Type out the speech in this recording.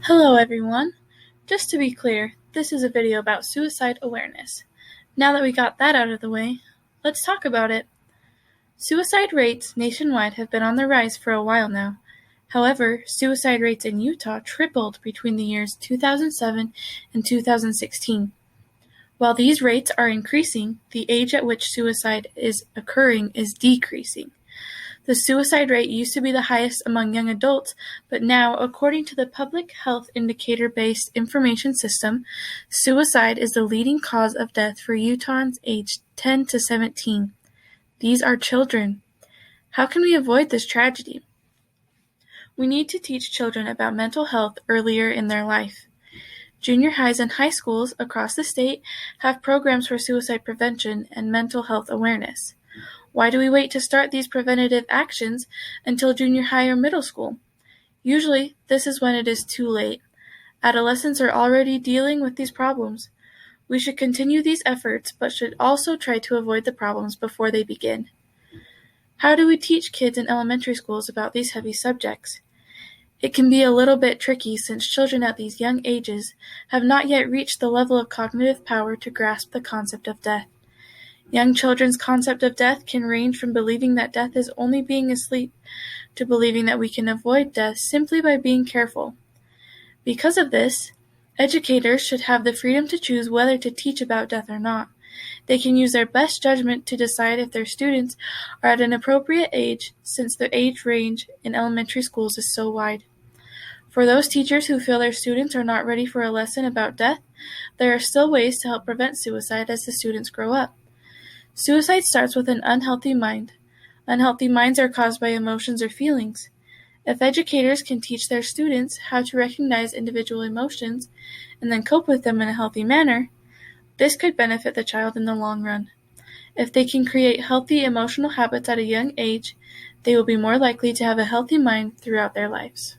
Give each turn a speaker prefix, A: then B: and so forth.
A: Hello everyone! Just to be clear, this is a video about suicide awareness. Now that we got that out of the way, let's talk about it. Suicide rates nationwide have been on the rise for a while now. However, suicide rates in Utah tripled between the years 2007 and 2016. While these rates are increasing, the age at which suicide is occurring is decreasing. The suicide rate used to be the highest among young adults, but now, according to the Public Health Indicator-based information system, suicide is the leading cause of death for Utahns aged 10 to 17. These are children. How can we avoid this tragedy? We need to teach children about mental health earlier in their life. Junior highs and high schools across the state have programs for suicide prevention and mental health awareness. Why do we wait to start these preventative actions until junior high or middle school? Usually, this is when it is too late. Adolescents are already dealing with these problems. We should continue these efforts, but should also try to avoid the problems before they begin. How do we teach kids in elementary schools about these heavy subjects? It can be a little bit tricky since children at these young ages have not yet reached the level of cognitive power to grasp the concept of death. Young children's concept of death can range from believing that death is only being asleep to believing that we can avoid death simply by being careful. Because of this, educators should have the freedom to choose whether to teach about death or not. They can use their best judgment to decide if their students are at an appropriate age, since the age range in elementary schools is so wide. For those teachers who feel their students are not ready for a lesson about death, there are still ways to help prevent suicide as the students grow up. Suicide starts with an unhealthy mind. Unhealthy minds are caused by emotions or feelings. If educators can teach their students how to recognize individual emotions and then cope with them in a healthy manner, this could benefit the child in the long run. If they can create healthy emotional habits at a young age, they will be more likely to have a healthy mind throughout their lives.